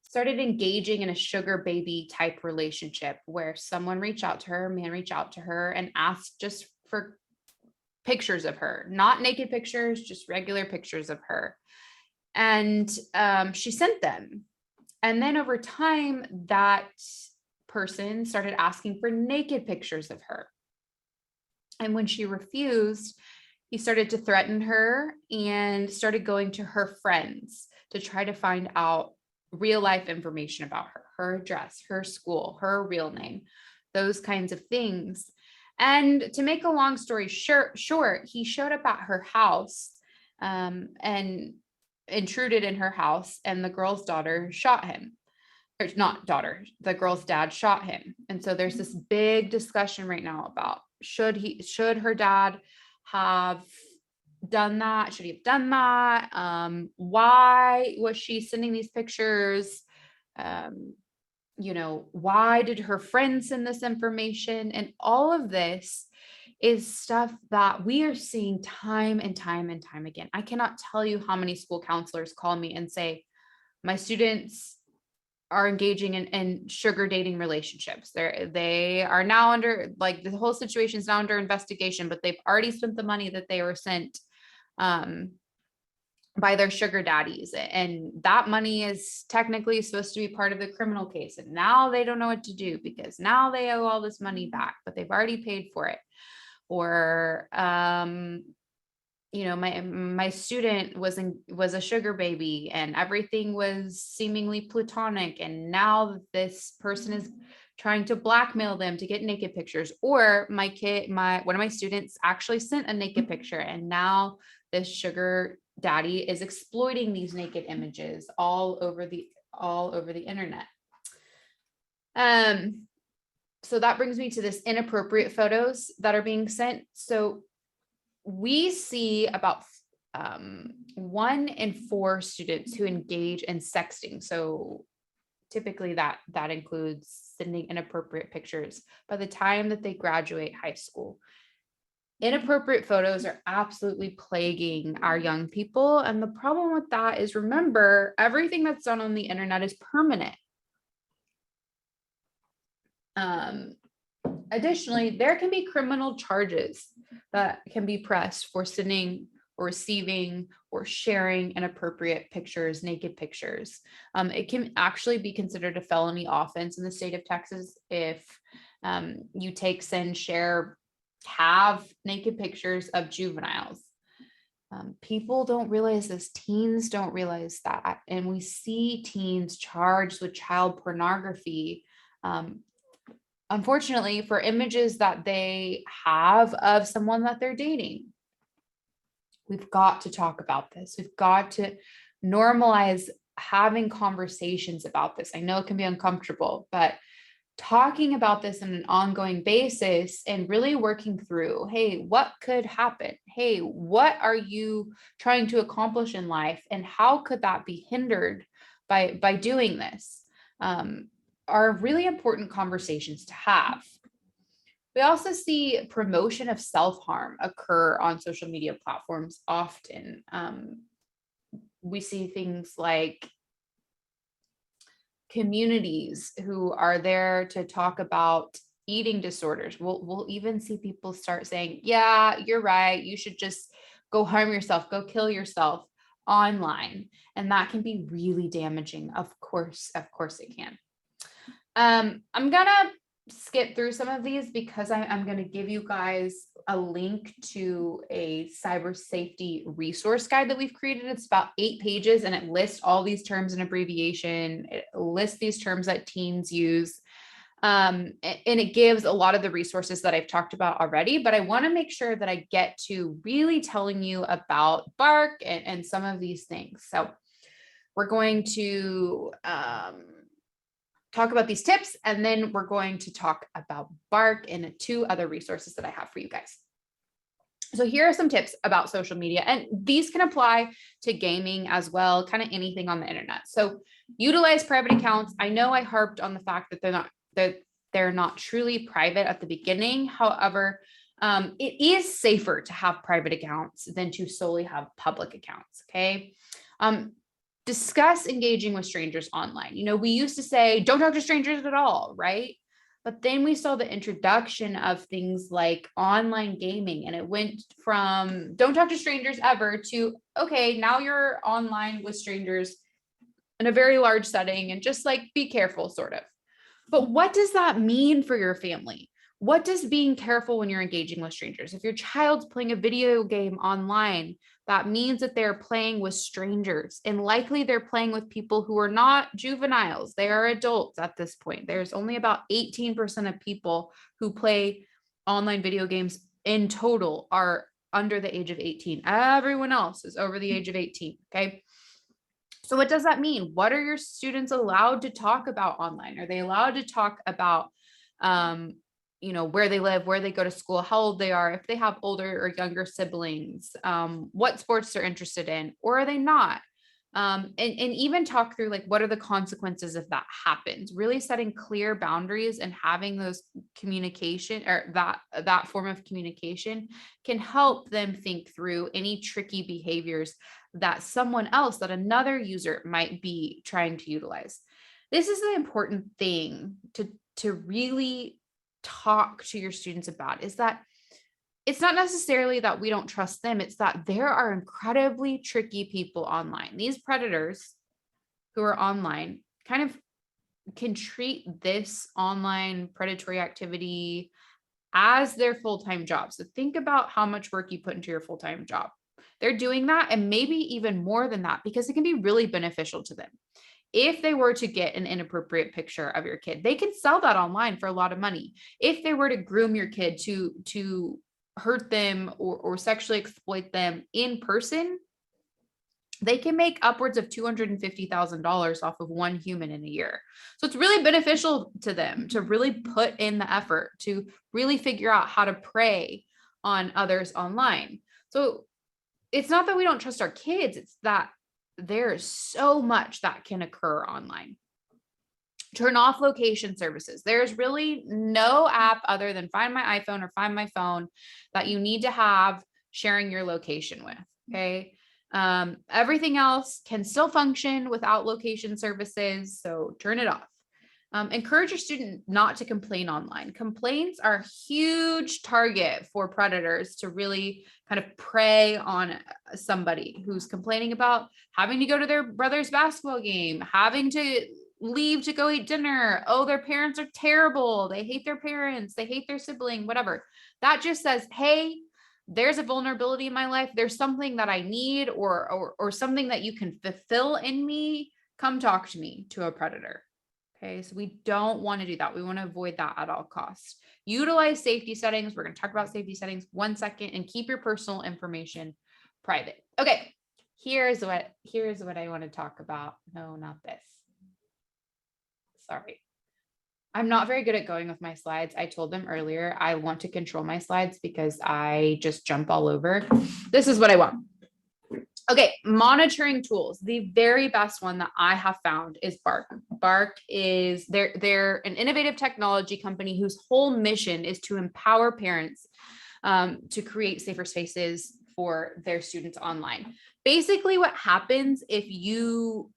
started engaging in a sugar baby type relationship where someone reached out to her, a man reached out to her and asked just for pictures of her, not naked pictures, just regular pictures of her. And she sent them. And then over time, that person started asking for naked pictures of her. And when she refused, he started to threaten her and started going to her friends to try to find out real life information about her, her address, her school, her real name, those kinds of things. And to make a long story short, he showed up at her house and intruded in her house, and the girl's daughter shot him. Or not daughter, the girl's dad shot him. And so there's this big discussion right now about should her dad have done that? Should he have done that? Why was she sending these pictures? Why did her friends send this information? And all of this is stuff that we are seeing time and time and time again. I cannot tell you how many school counselors call me and say, my students are engaging in sugar dating relationships. They are now under, like, the whole situation is now under investigation, but they've already spent the money that they were sent by their sugar daddies. And that money is technically supposed to be part of the criminal case. And now they don't know what to do because now they owe all this money back, but they've already paid for it. Or, my student was a sugar baby and everything was seemingly platonic. And now this person is trying to blackmail them to get naked pictures. Or one of my students actually sent a naked picture, and now this sugar daddy is exploiting these naked images all over the internet. So that brings me to this inappropriate photos that are being sent. So we see about 1 in 4 students who engage in sexting. So typically that includes sending inappropriate pictures by the time that they graduate high school. Inappropriate photos are absolutely plaguing our young people. And the problem with that is, remember, everything that's done on the internet is permanent. Additionally, there can be criminal charges that can be pressed for sending or receiving or sharing inappropriate pictures, naked pictures. It can actually be considered a felony offense in the state of Texas if you take, send, share, have naked pictures of juveniles. People don't realize this. Teens don't realize that. And we see teens charged with child pornography, unfortunately, for images that they have of someone that they're dating. We've got to talk about this. We've got to normalize having conversations about this. I know it can be uncomfortable, but talking about this on an ongoing basis and really working through, hey, what could happen? Hey, what are you trying to accomplish in life? And how could that be hindered by doing this? Are really important conversations to have. We also see promotion of self-harm occur on social media platforms often. We see things like communities who are there to talk about eating disorders. We'll even see people start saying, yeah, you're right, you should just go harm yourself, go kill yourself online. And that can be really damaging. Of course it can. I'm gonna skip through some of these because I'm going to give you guys a link to a cyber safety resource guide that we've created. It's about 8 pages and it lists all these terms and abbreviation. It lists these terms that teens use. And it gives a lot of the resources that I've talked about already, but I want to make sure that I get to really telling you about BARC and some of these things. So we're going to talk about these tips, and then we're going to talk about BARC and 2 other resources that I have for you guys. So here are some tips about social media, and these can apply to gaming as well, kind of anything on the internet. So utilize private accounts. I know I harped on the fact that they're not truly private at the beginning. However, it is safer to have private accounts than to solely have public accounts. Okay. Discuss engaging with strangers online. You know, we used to say, don't talk to strangers at all, right? But then we saw the introduction of things like online gaming, and it went from don't talk to strangers ever to, okay, now you're online with strangers in a very large setting and just like be careful, sort of. But what does that mean for your family? What does being careful when you're engaging with strangers? If your child's playing a video game online, that means that they're playing with strangers, and likely they're playing with people who are not juveniles. They are adults at this point. There's only about 18% of people who play online video games in total are under the age of 18. Everyone else is over the age of 18. Okay. So what does that mean? What are your students allowed to talk about online? Are they allowed to talk about, you know, where they live, where they go to school, how old they are, if they have older or younger siblings, what sports they're interested in, or are they not? And even talk through like, what are the consequences if that happens? Really setting clear boundaries and having those communication or that form of communication can help them think through any tricky behaviors that someone else, that another user might be trying to utilize. This is the important thing to really talk to your students about, is that it's not necessarily that we don't trust them. It's that there are incredibly tricky people online. These predators who are online kind of can treat this online predatory activity as their full-time job. So think about how much work you put into your full-time job. They're doing that, and maybe even more than that, because it can be really beneficial to them. If they were to get an inappropriate picture of your kid, they can sell that online for a lot of money. If they were to groom your kid to hurt them or sexually exploit them in person, they can make upwards of $250,000 off of one human in a year. So it's really beneficial to them to really put in the effort to really figure out how to prey on others online. So it's not that we don't trust our kids, it's that there's so much that can occur online. Turn off location services. There's really no app other than Find My iPhone or Find My Phone that you need to have sharing your location with. Okay. Everything else can still function without location services, so turn it off. Encourage your student not to complain online. Complaints are a huge target for predators to really kind of prey on somebody who's complaining about having to go to their brother's basketball game, having to leave to go eat dinner. Oh, their parents are terrible. They hate their parents. They hate their sibling, whatever. That just says, hey, there's a vulnerability in my life. There's something that I need or something that you can fulfill in me. Come talk to me, to a predator. Okay, so we don't want to do that. We want to avoid that at all costs. Utilize safety settings. We're going to talk about safety settings 1 second, and keep your personal information private. Okay, here's what I want to talk about. No, not this. Sorry. I'm not very good at going with my slides. I told them earlier, I want to control my slides because I just jump all over. This is what I want. Okay, monitoring tools. The very best one that I have found is BARC. BARC is, they're an innovative technology company whose whole mission is to empower parents to create safer spaces for their students online. Basically, what happens if you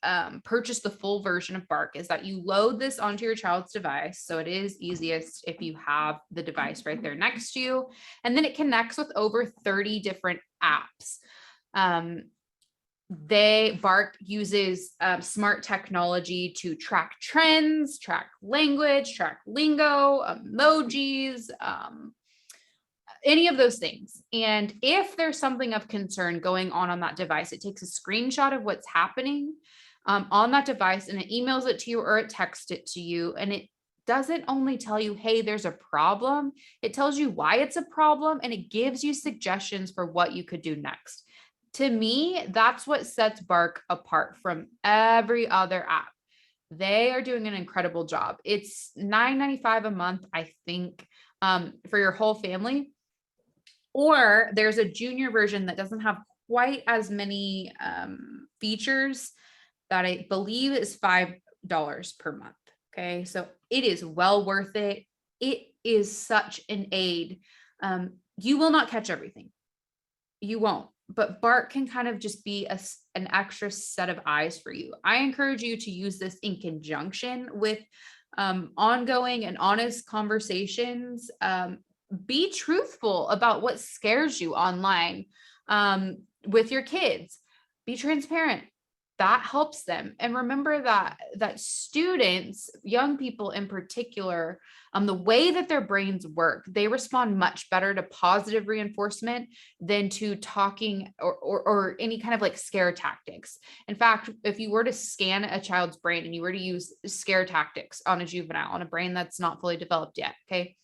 purchase the full version of Bark is that you load this onto your child's device. So it is easiest if you have the device right there next to you. And then it connects with over 30 different apps. Bark uses smart technology to track trends, track language, track lingo, emojis, any of those things. And if there's something of concern going on that device, it takes a screenshot of what's happening on that device and it emails it to you or it texts it to you. And it doesn't only tell you, hey, there's a problem, it tells you why it's a problem and it gives you suggestions for what you could do next. To me, that's what sets Bark apart from every other app. They are doing an incredible job. It's $9.95 a month, I think, for your whole family. Or there's a junior version that doesn't have quite as many features that I believe is $5 per month. Okay, so it is well worth it. It is such an aid. You will not catch everything. You won't. But Bark can kind of just be an extra set of eyes for you. I encourage you to use this in conjunction with ongoing and honest conversations. Be truthful about what scares you online with your kids. Be transparent. That helps them. And remember that students, young people in particular, the way that their brains work, they respond much better to positive reinforcement than to talking or any kind of like scare tactics. In fact, if you were to scan a child's brain and you were to use scare tactics on a juvenile, on a brain that's not fully developed yet, okay,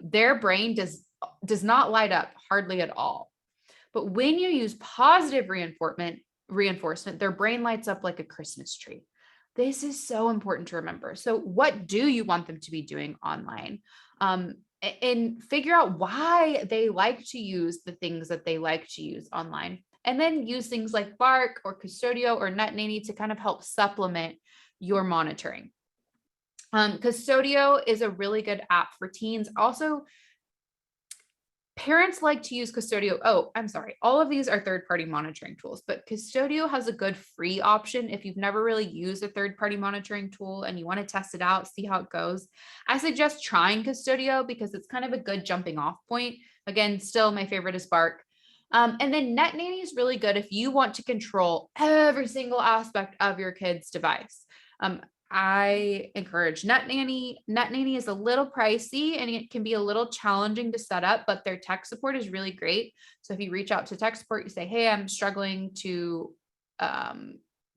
their brain does not light up hardly at all. But when you use positive reinforcement, their brain lights up like a Christmas tree. This is so important to remember. So what do you want them to be doing online? And figure out why they like to use the things that they like to use online. And then use things like Bark or Custodio or Net Nanny to kind of help supplement your monitoring. Custodio is a really good app for teens. Also, parents like to use Custodio. Oh, I'm sorry. All of these are third-party monitoring tools, but Custodio has a good free option. If you've never really used a third-party monitoring tool and you want to test it out, see how it goes, I suggest trying Custodio because it's kind of a good jumping off point. Again, still my favorite is Bark. And then Net Nanny is really good if you want to control every single aspect of your kid's device. I encourage Net Nanny. Net Nanny is a little pricey and it can be a little challenging to set up, but their tech support is really great. So if you reach out to tech support, you say, hey, I'm struggling to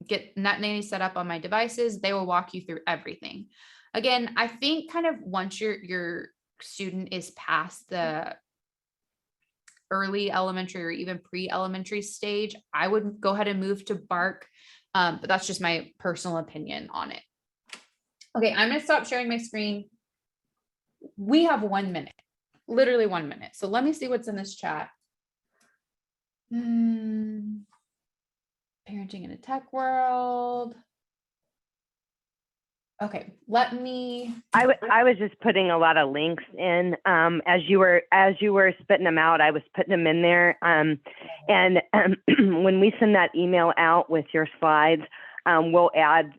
get Net Nanny set up on my devices. They will walk you through everything. Again, I think kind of once your student is past the early elementary or even pre-elementary stage, I would go ahead and move to Bark. But that's just my personal opinion on it. Okay, I'm going to stop sharing my screen. We have 1 minute, literally 1 minute. So let me see what's in this chat. Parenting in a tech world. Okay, let me. I was just putting a lot of links in as you were spitting them out. I was putting them in there. And when we send that email out with your slides, we'll add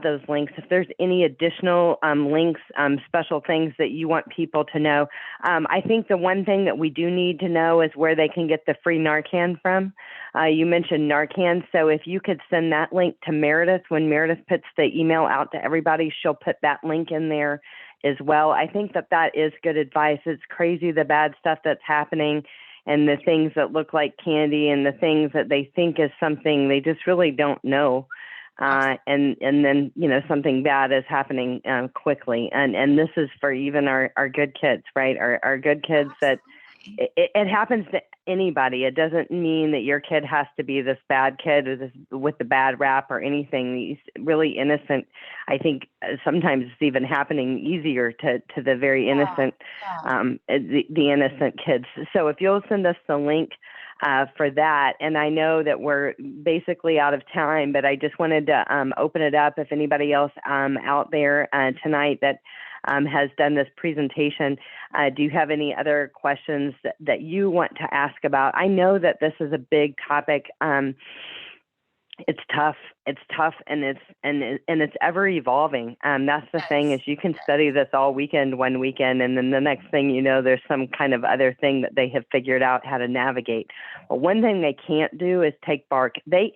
those links. If there's any additional links, special things that you want people to know. I think the one thing that we do need to know is where they can get the free Narcan from. You mentioned Narcan, so if you could send that link to Meredith, when Meredith puts the email out to everybody, she'll put that link in there as well. I think that is good advice. It's crazy the bad stuff that's happening and the things that look like candy and the things that they think is something they just really don't know. And then, something bad is happening quickly. And this is for even our good kids, right? Our good kids that it happens to anybody. It doesn't mean that your kid has to be this bad kid or with the bad rap or anything. These really innocent, I think sometimes it's even happening easier to the very innocent, the innocent kids. So if you'll send us the link for that. And I know that we're basically out of time, but I just wanted to open it up if anybody else out there tonight that has done this presentation. Do you have any other questions that you want to ask about? I know that this is a big topic. It's tough, and it's ever evolving. That's the thing, is you can study this all weekend, one weekend, and then the next thing you know, there's some kind of other thing that they have figured out how to navigate. But one thing they can't do is take bark. They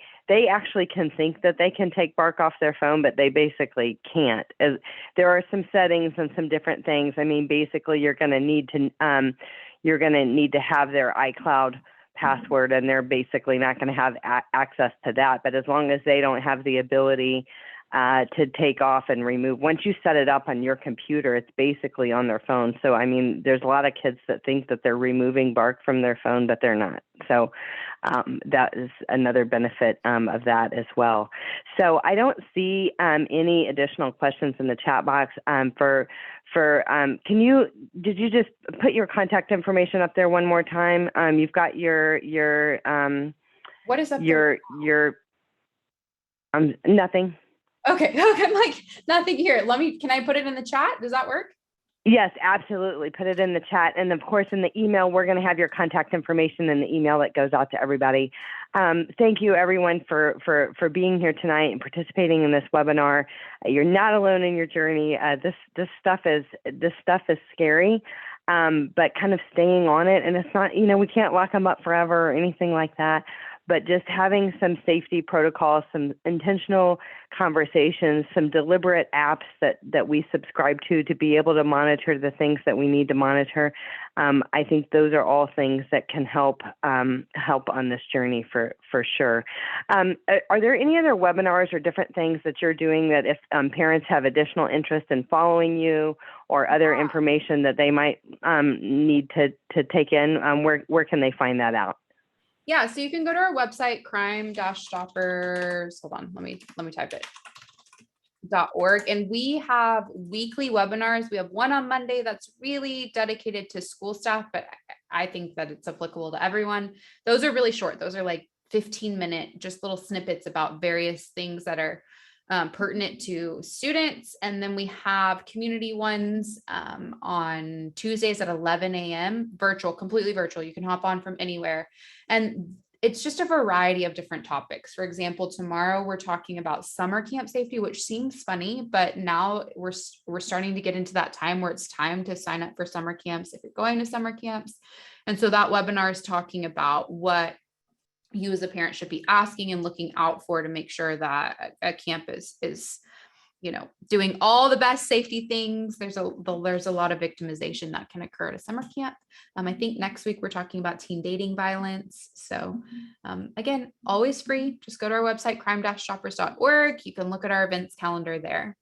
actually can think that they can take bark off their phone, but they basically can't. There are some settings and some different things. I mean, basically, you're going to need to have their iCloud password, and they're basically not going to have access to that. But as long as they don't have the ability to take off and remove, once you set it up on your computer, it's basically on their phone. So, I mean, there's a lot of kids that think that they're removing bark from their phone, but they're not. So that is another benefit of that as well. So I don't see any additional questions in the chat box. Did you just put your contact information up there one more time? You've got your what is up your nothing. Okay. I'm like, nothing here. Can I put it in the chat? Does that work? Yes, absolutely. Put it in the chat. And of course, in the email, we're going to have your contact information in the email that goes out to everybody. Thank you, everyone, for being here tonight and participating in this webinar. You're not alone in your journey. This stuff is scary, but kind of staying on it. And it's not, we can't lock them up forever or anything like that. But just having some safety protocols, some intentional conversations, some deliberate apps that we subscribe to be able to monitor the things that we need to monitor. I think those are all things that can help on this journey for sure. Are there any other webinars or different things that you're doing that if parents have additional interest in following you or other information that they might need to take in, where can they find that out? Yeah, so you can go to our website, crime-stoppers. Hold on, let me type it. .org, and we have weekly webinars. We have one on Monday that's really dedicated to school staff, but I think that it's applicable to everyone. Those are really short. Those are like 15-minute, just little snippets about various things that are pertinent to students. And then we have community ones on Tuesdays at 11 a.m. virtual, completely virtual. You can hop on from anywhere. And it's just a variety of different topics. For example, tomorrow we're talking about summer camp safety, which seems funny, but now we're starting to get into that time where it's time to sign up for summer camps if you're going to summer camps. And so that webinar is talking about what you as a parent should be asking and looking out for to make sure that a camp is doing all the best safety things. There's a lot of victimization that can occur at a summer camp. I think next week we're talking about teen dating violence. So again, always free. Just go to our website, crime-stoppers.org. You can look at our events calendar there.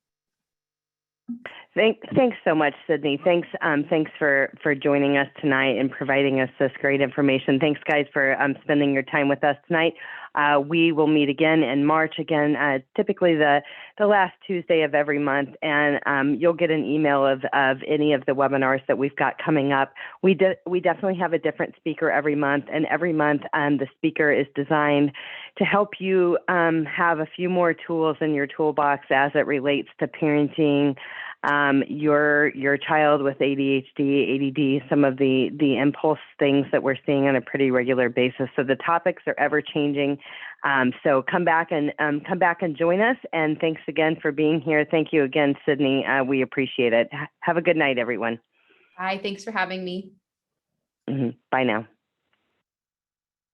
Thanks so much, Sydney. Thanks for joining us tonight and providing us this great information. Thanks, guys, for spending your time with us tonight. We will meet again in March, typically the last Tuesday of every month, and you'll get an email of any of the webinars that we've got coming up. We definitely have a different speaker every month, and every month the speaker is designed to help you have a few more tools in your toolbox as it relates to parenting your child with ADHD, ADD, some of the impulse things that we're seeing on a pretty regular basis. So the topics are ever changing. So come back and join us. And thanks again for being here. Thank you again, Sydney. We appreciate it. Have a good night, everyone. Bye. Thanks for having me. Bye now.